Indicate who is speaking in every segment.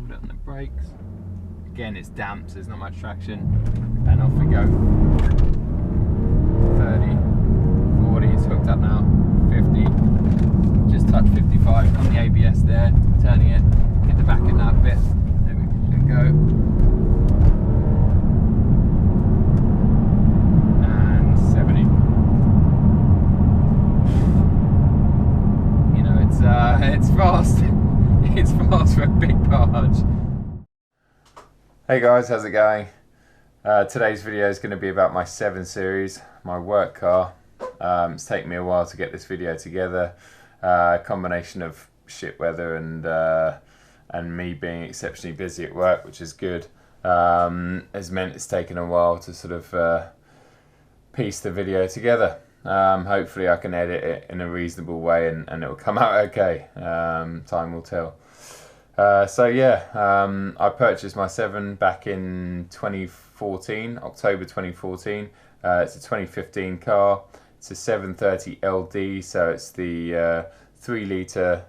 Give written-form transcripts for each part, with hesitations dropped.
Speaker 1: put it on the brakes. Again, it's damp, so there's not much traction, and off we go. 30, 40, it's hooked up now. 50, just touched 55 on the ABS there, turning it, get the back end out a bit. There we go. And 70. You know, it's fast. It's fast for a big barge. Hey guys, how's it going? Today's video is going to be about my 7 Series, my work car. It's taken me a while to get this video together. A combination of shit weather and me being exceptionally busy at work, which is good, has meant it's taken a while to sort of piece the video together. Hopefully I can edit it in a reasonable way and it will come out okay. Time will tell. So yeah, I purchased my 7 back in 2014, October 2014. It's a 2015 car. It's a 730 LD, so it's the 3-litre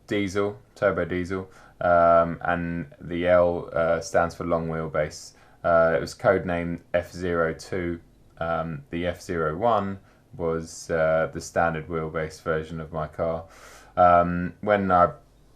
Speaker 1: diesel, turbo diesel, and the L stands for long wheelbase. It was codenamed F02. The F01 was the standard wheelbase version of my car. When I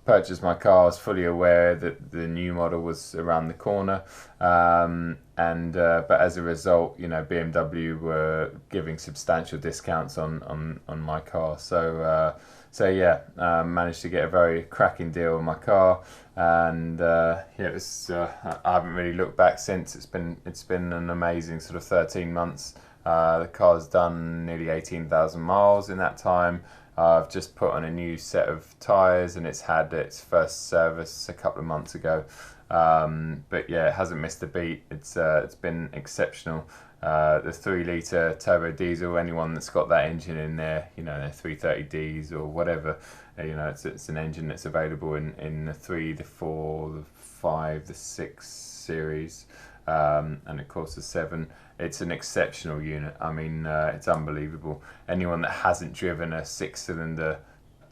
Speaker 1: purchased my car, I was fully aware that the new model was around the corner, but as a result, you know, BMW were giving substantial discounts on my car. So yeah, managed to get a very cracking deal on my car, and yeah, it was. I haven't really looked back since. It's been an amazing sort of 13 months. The car's done nearly 18,000 miles in that time. I've just put on a new set of tyres and it's had its first service a couple of months ago. But yeah, it hasn't missed a beat. It's been exceptional. The 3-litre turbo diesel, anyone that's got that engine in there, you know, their 330Ds or whatever, you know, it's an engine that's available in the 3, the 4, the 5, the 6 series, and of course the 7. It's an exceptional unit. I mean, it's unbelievable. Anyone that hasn't driven a 6-cylinder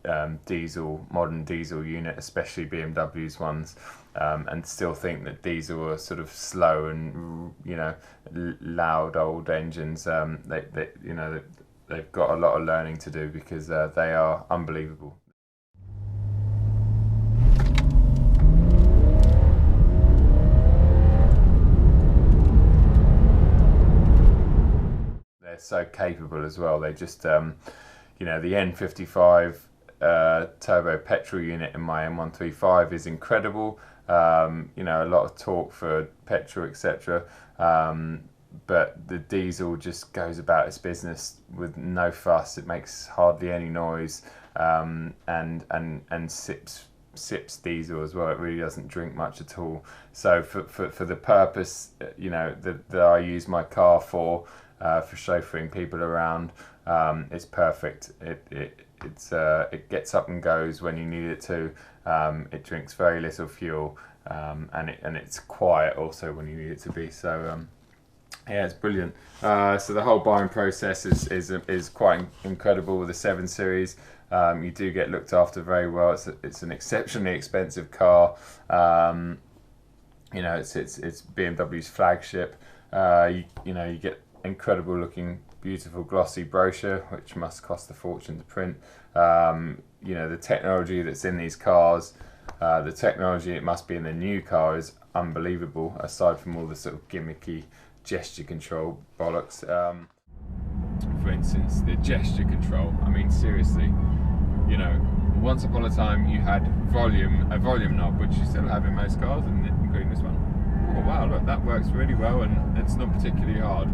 Speaker 1: modern diesel unit, especially BMW's ones, and still think that diesel are sort of slow and, you know, loud old engines, you know, they've got a lot of learning to do, because they are unbelievable. So capable as well. They just you know, the N57 turbo petrol unit in my M135 is incredible. You know, a lot of torque for petrol, etc. But the diesel just goes about its business with no fuss. It makes hardly any noise, and sips diesel as well. It really doesn't drink much at all. So for the purpose, you know, that I use my car for chauffeuring people around, it's perfect. It gets up and goes when you need it to. It drinks very little fuel, and it's quiet also when you need it to be. So yeah, it's brilliant. So the whole buying process is quite incredible with the 7 Series. You do get looked after very well. It's an exceptionally expensive car. You know, it's BMW's flagship. You know, you get incredible looking, beautiful glossy brochure, which must cost a fortune to print. You know, the technology that's in these cars, the technology it must be in the new car is unbelievable, aside from all the sort of gimmicky gesture control bollocks. For instance, the gesture control, I mean, seriously, you know, once upon a time you had a volume knob, which you still have in most cars, including this one. Oh wow, look, that works really well and it's not particularly hard.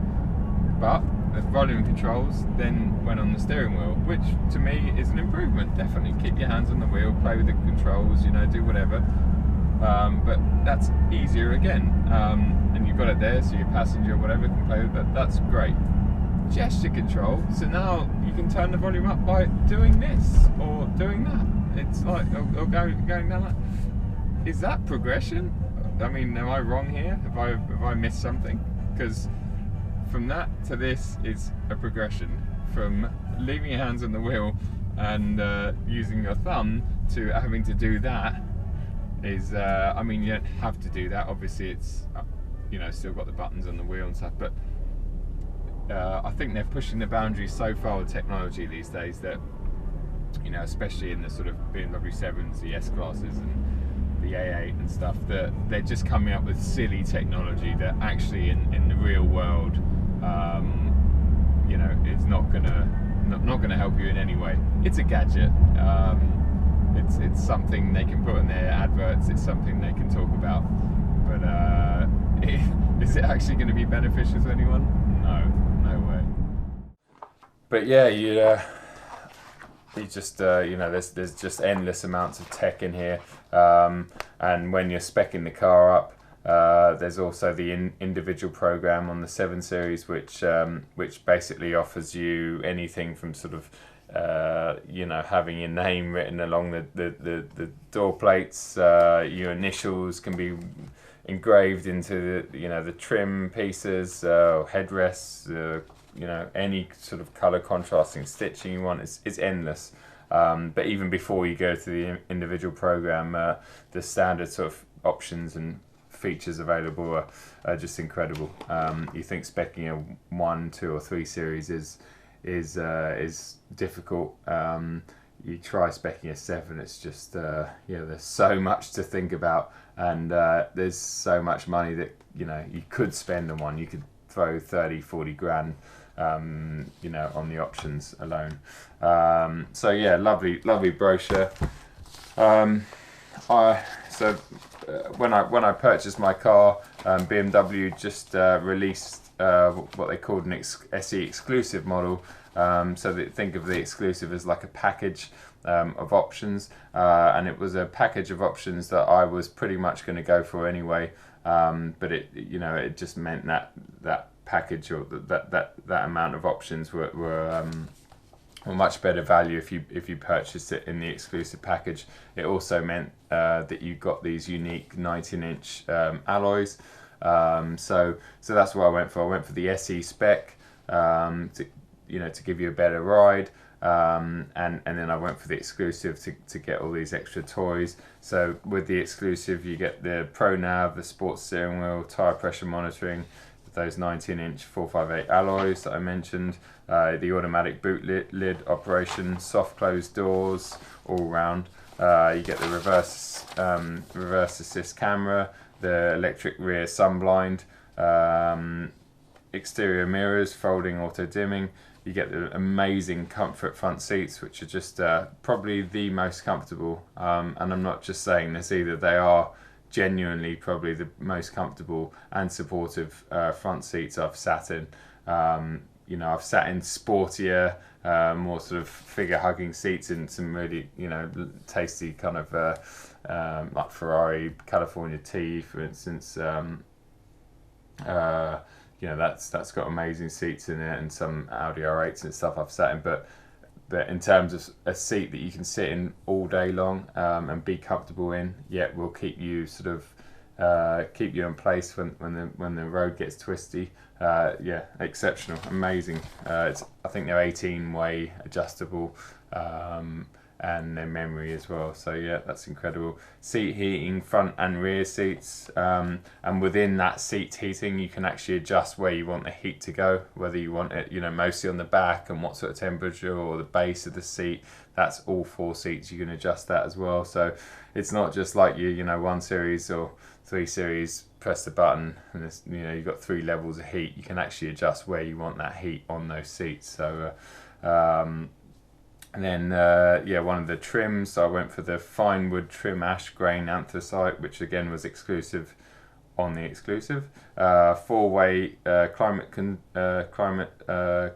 Speaker 1: But the volume controls then went on the steering wheel, which to me is an improvement. Definitely keep your hands on the wheel, play with the controls, you know, do whatever. But that's easier again, and you've got it there, so your passenger or whatever can play with it. That's great. Gesture control. So now you can turn the volume up by doing this or doing that. It's like or going down that. Is that progression? I mean, am I wrong here? Have I missed something? Because from that to this is a progression. From leaving your hands on the wheel and using your thumb to having to do that is, I mean, you don't have to do that. Obviously, it's still got the buttons on the wheel and stuff, but I think they're pushing the boundaries so far with technology these days that, especially in the sort of BMW 7s, the S classes, and the A8 and stuff, that they're just coming up with silly technology that actually in the real world, it's not gonna help you in any way. It's a gadget. It's something they can put in their adverts. It's something they can talk about. But is it actually going to be beneficial to anyone? No way. But yeah, you just there's just endless amounts of tech in here. And when you're speccing the car up, there's also the individual program on the 7 Series, which basically offers you anything from sort of having your name written along the door plates. Your initials can be engraved into the trim pieces, headrests. Any sort of color contrasting stitching you want. It's endless. But even before you go to the individual program, the standard sort of options and features available are just incredible. You think speccing a 1, 2 or 3 series is difficult. You try speccing a 7, it's just there's so much to think about, and there's so much money that you could spend on one. You could throw 30-40 grand on the options alone. So yeah, lovely brochure. When I purchased my car, BMW just released what they called an SE exclusive model. So that think of the exclusive as like a package of options, and it was a package of options that I was pretty much going to go for anyway. But it just meant that package or that amount of options were much better value if you purchased it in the exclusive package. It also meant that you got these unique 19-inch alloys. So that's what I went for. I went for the SE spec to give you a better ride, and then I went for the exclusive to get all these extra toys. So with the exclusive, you get the Pro Nav, the sports steering wheel, tire pressure monitoring, those 19-inch 458 alloys that I mentioned, the automatic boot lid operation, soft closed doors all round. You get the reverse assist camera, the electric rear sunblind, exterior mirrors, folding auto dimming. You get the amazing comfort front seats, which are just probably the most comfortable. And I'm not just saying this either; they are genuinely probably the most comfortable and supportive front seats I've sat in. I've sat in sportier, more sort of figure-hugging seats in some really, tasty kind of like Ferrari California T, for instance. That's got amazing seats in it, and some Audi R8s and stuff I've sat in. But in terms of a seat that you can sit in all day long and be comfortable in, yet will keep you sort of keep you in place when the road gets twisty. Exceptional, amazing. I think they're 18-way adjustable, and their memory as well. So yeah, that's incredible. Seat heating, front and rear seats, and within that seat heating, you can actually adjust where you want the heat to go. Whether you want it, mostly on the back and what sort of temperature, or the base of the seat. That's all 4 seats. You can adjust that as well. So it's not just like you 1 series or 3 series. Press the button and it's, you've got 3 levels of heat. You can actually adjust where you want that heat on those seats. So and then one of the trims, so I went for the fine wood trim ash grain anthracite, which again was exclusive on the exclusive. 4-way climate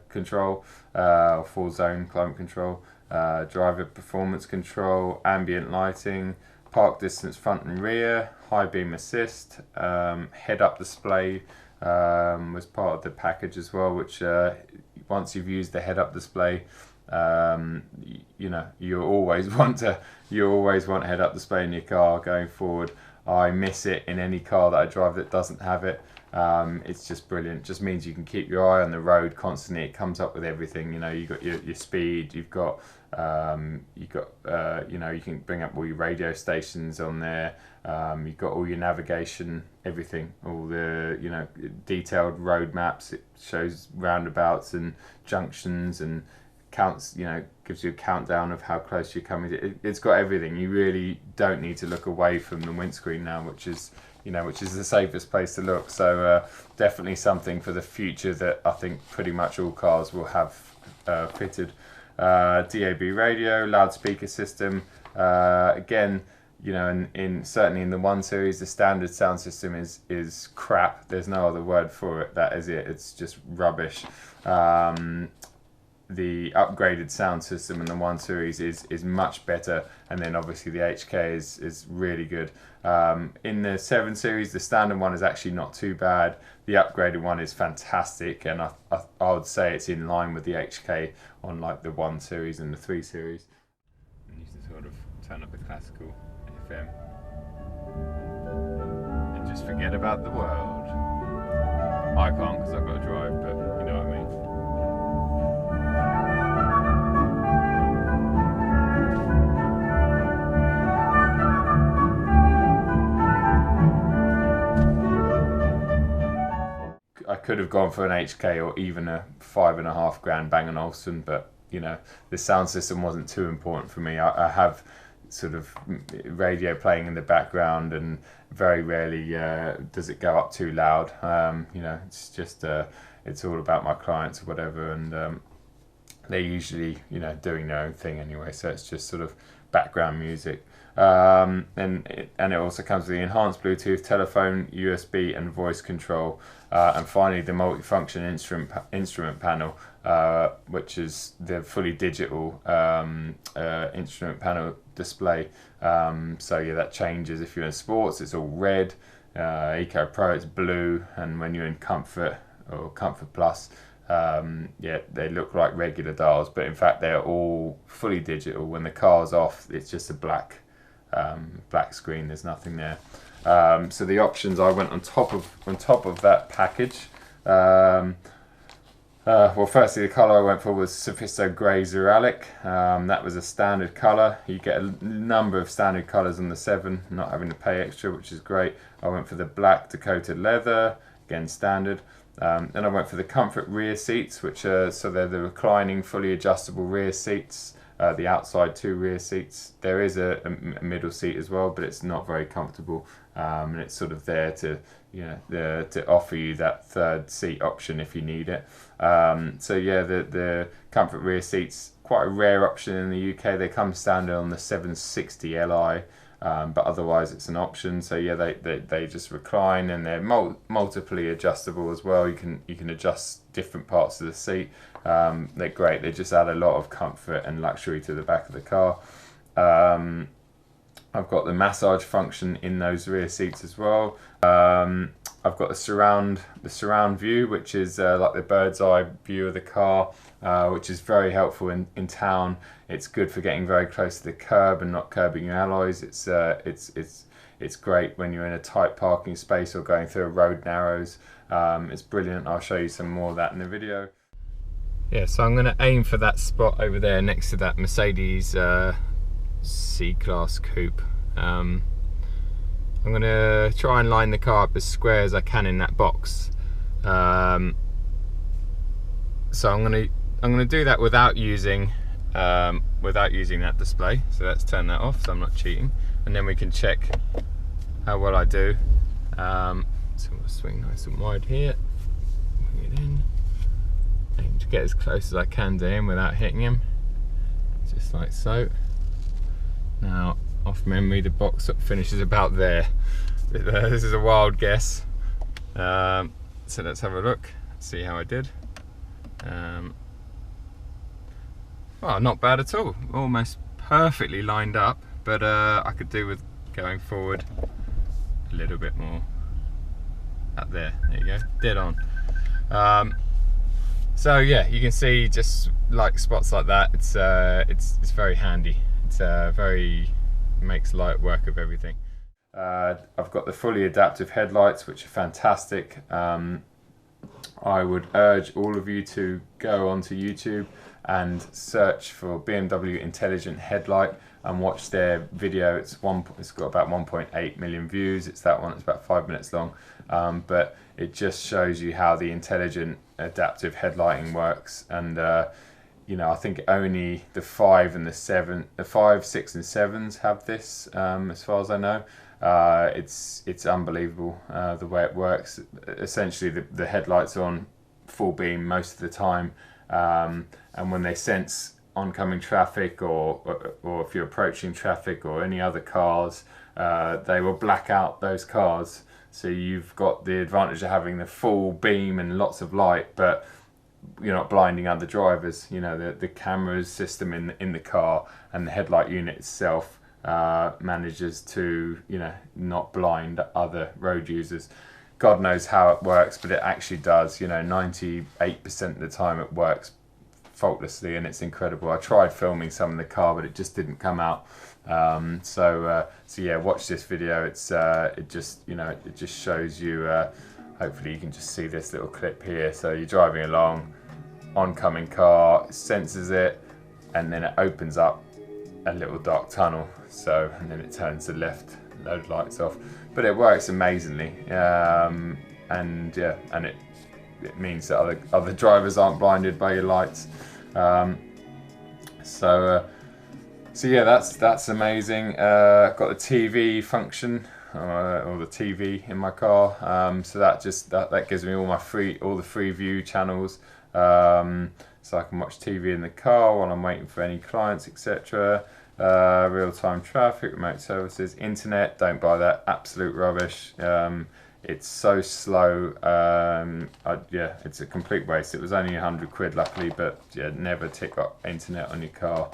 Speaker 1: control, 4-zone climate control, driver performance control, ambient lighting, park distance front and rear, high beam assist, head-up display was part of the package as well, which once you've used the head-up display, You know, you always want head-up display in your car going forward. I miss it in any car that I drive that doesn't have it. It's just brilliant. Just means you can keep your eye on the road constantly. It comes up with everything. You know, you've got your speed. You've got you know, you can bring up all your radio stations on there. You've got all your navigation, everything, all the, you know, detailed road maps. It shows roundabouts and junctions and counts, you know, gives you a countdown of how close you're coming. It's got everything. You really don't need to look away from the windscreen now, which is, you know, which is the safest place to look. So definitely something for the future that I think pretty much all cars will have fitted. DAB radio, loudspeaker system. Again, you know, certainly in the 1 Series, the standard sound system is crap. There's no other word for it. That is it. It's just rubbish. The upgraded sound system in the 1 Series is much better, and then obviously the HK is really good. In the 7 Series, the standard one is actually not too bad. The upgraded one is fantastic, and I would say it's in line with the HK on like the 1 Series and the 3 Series. And you can sort of turn up the classical FM and just forget about the world. I can't because I've got to drive, but you know what I mean. I could have gone for an HK or even a $5.5 grand Bang & Olufsen, but you know, the sound system wasn't too important for me. I have sort of radio playing in the background, and very rarely does it go up too loud. You know, it's just it's all about my clients or whatever, and they're usually, you know, doing their own thing anyway, so it's just sort of background music. And it also comes with the enhanced Bluetooth, telephone, USB, and voice control. And finally, the multifunction instrument panel, which is the fully digital instrument panel display. So yeah, that changes. If you're in sports, it's all red. Eco Pro, it's blue, and when you're in Comfort or Comfort Plus, yeah, they look like regular dials, but in fact they're all fully digital. When the car's off, it's just a black screen. There's nothing there. So the options, I went on top of that package. Well, firstly, the colour I went for was Sophisto Grey Xeralic. That was a standard colour. You get a number of standard colours on the 7, not having to pay extra, which is great. I went for the black Dakota leather, again standard. Then I went for the Comfort rear seats, which are, so they're the reclining, fully adjustable rear seats. The outside 2 rear seats. There is a middle seat as well, but it's not very comfortable, and it's sort of there to, you know, to offer you that third seat option if you need it. So yeah, the Comfort rear seats, quite a rare option in the UK. They come standard on the 760 Li, but otherwise it's an option. So yeah, they just recline, and they're multiply adjustable as well. You can adjust different parts of the seat. They're great. They just add a lot of comfort and luxury to the back of the car. I've got the massage function in those rear seats as well. I've got the surround view, which is like the bird's eye view of the car, which is very helpful in town. It's good for getting very close to the curb and not curbing your alloys. It's great when you're in a tight parking space or going through a road narrows. It's brilliant. I'll show you some more of that in the video. Yeah, so I'm going to aim for that spot over there next to that Mercedes C-Class coupe. I'm going to try and line the car up as square as I can in that box. So I'm going to do that without using that display. So let's turn that off so I'm not cheating, and then we can check how well I do. So we'll swing nice and wide here. Bring it in. Aim to get as close as I can to him without hitting him, just like so. Now, off memory, the box finishes about there. This is a wild guess. So let's have a look, see how I did. Well, not bad at all. Almost perfectly lined up, but I could do with going forward a little bit more. Up there, there you go, dead on. So yeah, you can see just like spots like that. It's very handy. It's very makes light work of everything. I've got the fully adaptive headlights, which are fantastic. I would urge all of you to go onto YouTube and search for BMW intelligent headlight and watch their video. It's got about 1.8 million views. It's that one. It's about 5 minutes long, but it just shows you how the intelligent adaptive headlighting works. And you know, I think only the 5 and the 7, the 5, 6, and 7s have this, as far as I know. It's unbelievable the way it works. Essentially, the headlights are on full beam most of the time, and when they sense oncoming traffic or if you're approaching traffic or any other cars, they will black out those cars. So you've got the advantage of having the full beam and lots of light, but you're not blinding other drivers. You know, the camera system in the car and the headlight unit itself manages to, you know, not blind other road users. God knows how it works, but it actually does. You know, 98% of the time it works faultlessly, and it's incredible. I tried filming some in the car, but it just didn't come out. So yeah, watch this video. It just, you know, it just shows you. Hopefully you can just see this little clip here. So you're driving along, oncoming car senses it, and then it opens up a little dark tunnel. So, and then it turns the left load lights off. But it works amazingly, and yeah, and it means that other drivers aren't blinded by your lights. So yeah, that's amazing. I've got the TV function, or the TV in my car. So that gives me all the free view channels. So I can watch TV in the car while I'm waiting for any clients, etc. Real-time traffic, remote services, internet. Don't buy that. Absolute rubbish. It's so slow. Yeah, it's a complete waste. It was only 100 quid, luckily, but yeah, never tick up internet on your car.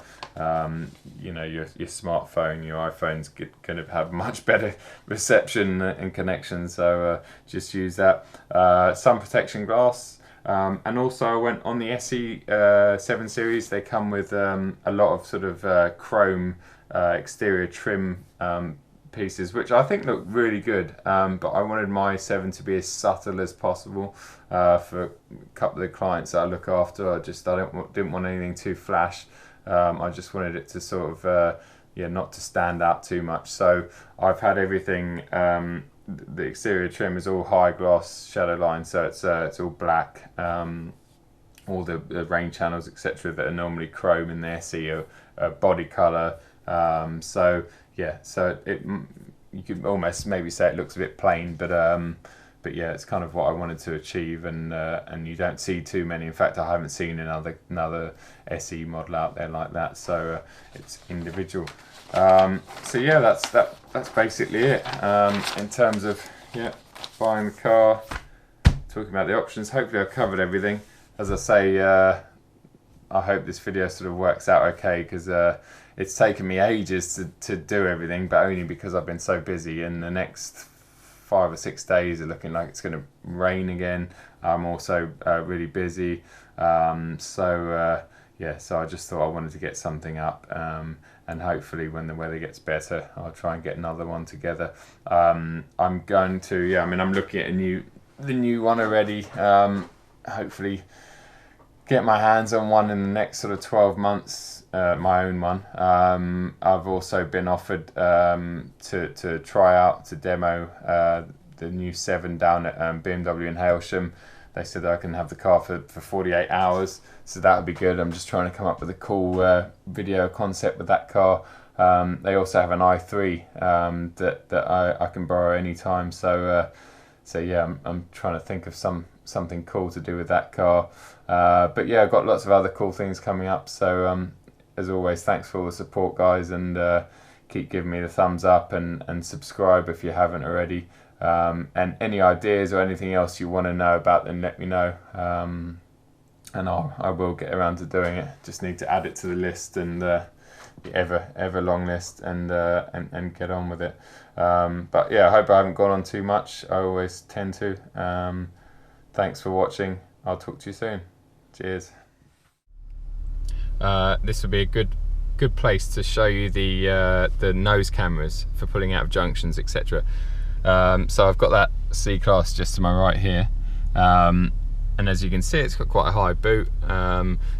Speaker 1: You know, your smartphone, your iPhone's going to have much better reception and connection, so just use that. Sun protection glass. And also I went on the SE7 series. They come with a lot of sort of chrome exterior trim pieces, which I think look really good, but I wanted my 7 to be as subtle as possible for a couple of the clients that I look after. I didn't want anything too flash. I just wanted it to sort of yeah, not to stand out too much. So I've had everything. The exterior trim is all high gloss shadow line, so it's all black. All the rain channels, etc., that are normally chrome in the SE are body color. So yeah, so you could almost maybe say it looks a bit plain, but yeah, it's kind of what I wanted to achieve, and you don't see too many. In fact, I haven't seen another SE model out there like that. So it's individual. So yeah, that's basically it in terms of buying the car. Talking about the options. Hopefully I've covered everything. As I say, I hope this video sort of works out okay, because it's taken me ages to do everything, but only because I've been so busy. And the next 5 or 6 days are looking like it's going to rain again. I'm also really busy. Yeah, so I just thought I wanted to get something up, and hopefully when the weather gets better, I'll try and get another one together. I'm going to, I'm looking at the new one already. Hopefully get my hands on one in the next sort of 12 months, my own one. I've also been offered to try out, to demo the new 7 down at BMW in Hailsham. They said I can have the car for 48 hours, so that would be good. I'm just trying to come up with a cool video concept with that car. They also have an i3 that I can borrow anytime. So yeah, I'm trying to think of something cool to do with that car. But yeah, I've got lots of other cool things coming up. So as always, thanks for all the support, guys, and keep giving me the thumbs up and subscribe if you haven't already. And any ideas or anything else you want to know about, then let me know, and I will get around to doing it. Just need to add it to the list, and the ever long list, and get on with it. But yeah, I hope I haven't gone on too much. I always tend to. Thanks for watching. I'll talk to you soon. Cheers.
Speaker 2: This would be a good place to show you the nose cameras for pulling out of junctions, etc. So I've got that C-Class just to my right here, and as you can see, it's got quite a high boot.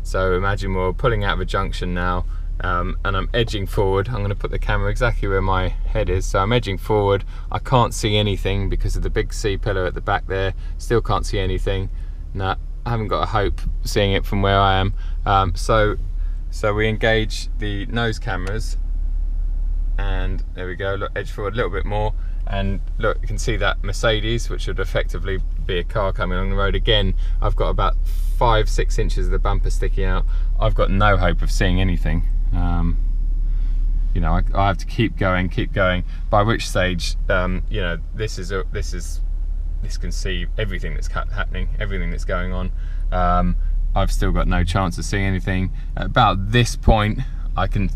Speaker 2: So imagine we're pulling out of a junction now, and I'm edging forward. I'm going to put the camera exactly where my head is, so I'm edging forward. I can't see anything because of the big C-pillar at the back there. Still can't see anything. No, I haven't got a hope seeing it from where I am. So we engage the nose cameras, and there we go. Look, edge forward a little bit more, and look, you can see that Mercedes, which would effectively be a car coming along the road. Again, I've got about 5-6 inches of the bumper sticking out. I've got no hope of seeing anything. You know, I have to keep going, by which stage, you know, this can see everything that's happening, everything that's going on. I've still got no chance of seeing anything. At about this point, I can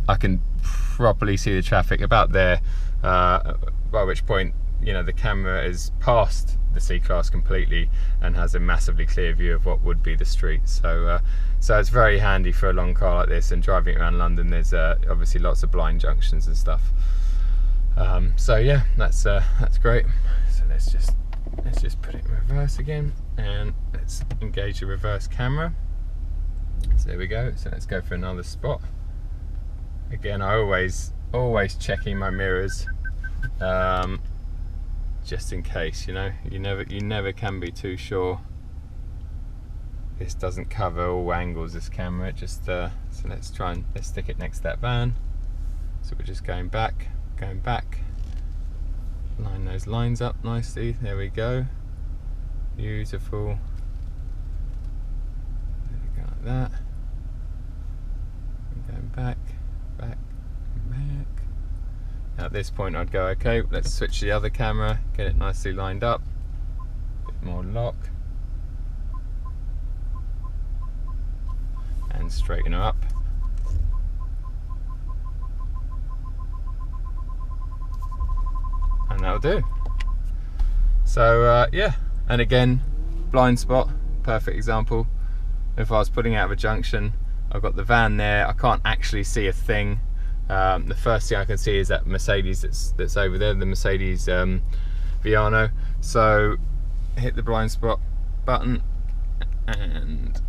Speaker 2: properly see the traffic about there, by which point, you know, the camera is past the C-Class completely and has a massively clear view of what would be the street. So it's very handy for a long car like this, and driving around London, there's obviously lots of blind junctions and stuff. So yeah, that's great. So let's just put it in reverse again, and let's engage the reverse camera. So there we go. So let's go for another spot. Again, I always checking my mirrors, just in case. You know, you never can be too sure. This doesn't cover all angles, this camera. It just so let's stick it next to that van. So we're just going back, line those lines up nicely. There we go. Beautiful. There we go, like that. And going back. Now at this point I'd go, okay, let's switch the other camera, get it nicely lined up, a bit more lock, and straighten her up. And that'll do. So yeah, and again, blind spot, perfect example. If I was putting out of a junction, I've got the van there, I can't actually see a thing. The first thing I can see is that Mercedes that's over there, the Mercedes Viano. So hit the blind spot button, and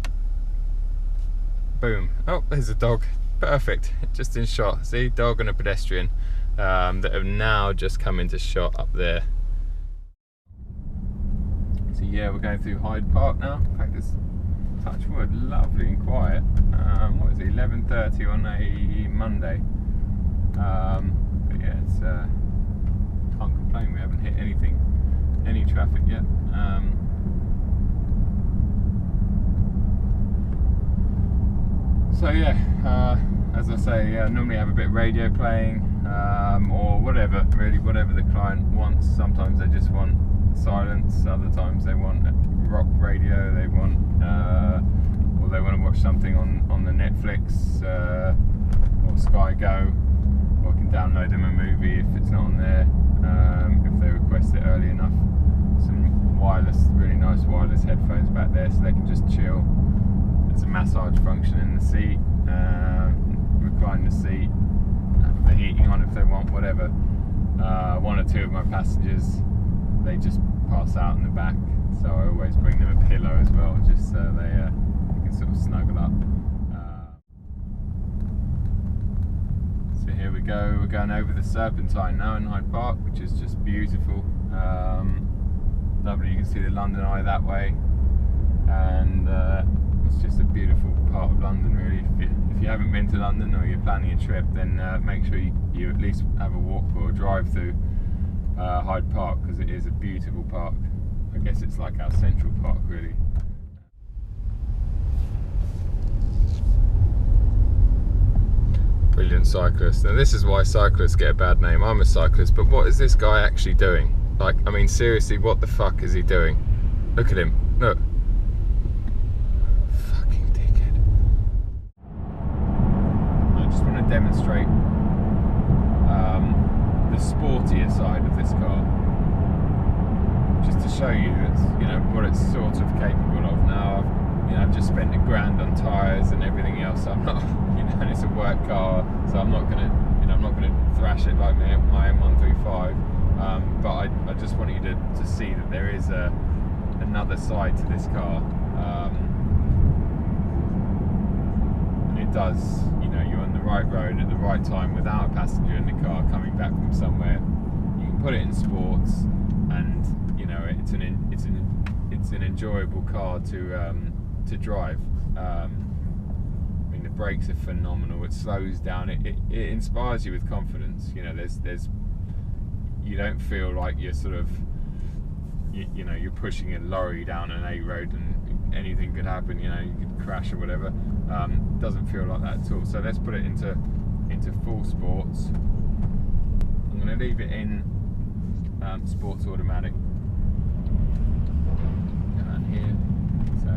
Speaker 2: boom. Oh, there's a dog. Perfect, just in shot. See, dog and a pedestrian that have now just come into shot up there. So yeah, we're going through Hyde Park now. In fact, it's, touch wood, lovely and quiet. What is it, 11:30 on a Monday? But yeah, it's can't complain. We haven't hit any traffic yet. So yeah, as I say, normally I have a bit of radio playing, or whatever the client wants. Sometimes they just want silence, other times they want rock radio, they want or they want to watch something on the Netflix or Sky Go, or I can download them a movie if it's not on there, if they request it early enough. Some wireless, really nice wireless headphones back there, so they can just chill. There's a massage function in the seat, recline the seat, have the heating on if they want, whatever. One or two of my passengers, they just pass out in the back, so I always bring them a pillow as well, just so they can sort of snuggle up. So here we go, we're going over the Serpentine now in Hyde Park, which is just beautiful. Lovely, you can see the London Eye that way, and it's just a beautiful part of London, really. If you haven't been to London, or you're planning a trip, then make sure you at least have a walk or a drive through Hyde Park, because it is a beautiful park. I guess it's like our Central Park, really. Brilliant cyclist. Now this is why cyclists get a bad name. I'm a cyclist, but what is this guy actually doing? Like, I mean, seriously, what the fuck is he doing? Look at him, look. Fucking dickhead. I just want to demonstrate the sportier side of this car, just to show you, you know, what it's sort of capable of. Now I've just spent $1,000 on tyres and everything else. So I'm not, and it's a work car, so I'm not gonna, I'm not gonna thrash it like my M135. But I just want you to see that there is another side to this car. And it does, you're on the right road at the right time without a passenger in the car coming back from somewhere. You can put it in sports, and it's an enjoyable car to drive. I mean, the brakes are phenomenal. It slows down. It inspires you with confidence. There's you don't feel like you're sort of you're pushing a lorry down an A road and anything could happen. You could crash or whatever. Doesn't feel like that at all. So let's put it into full sports. I'm going to leave it in sports automatic. Go down here. So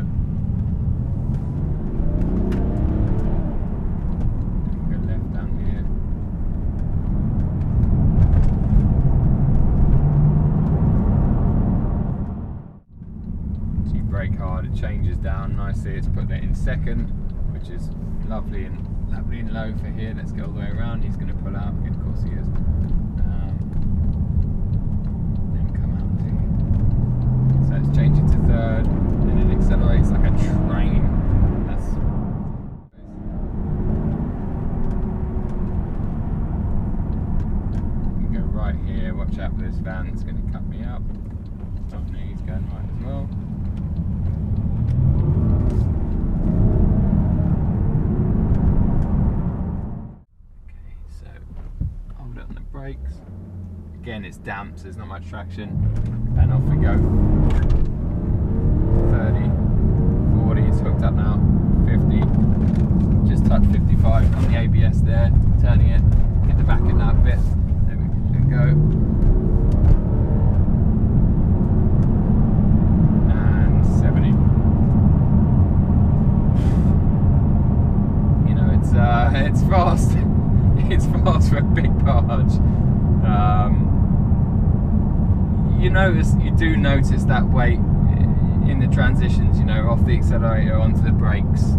Speaker 2: go left down here. So you brake hard, it changes down nicely. It's putting it in second, which is lovely and low for here. Let's go all the way around. He's going to pull out. Of course he is. Then come out to. So it's changing to third, and it accelerates like a train. That's. You can go right here. Watch out for this van. It's going to cut me up. Oh no, he's going right as well. Brakes. Again, it's damp, so there's not much traction, and off we go. 30, 40, it's hooked up now. 50, just touched 55 on the ABS there, turning it, hit the back end out a bit. There we go. And 70. It's fast. It's fast for a big barge. You do notice that weight in the transitions, off the accelerator onto the brakes.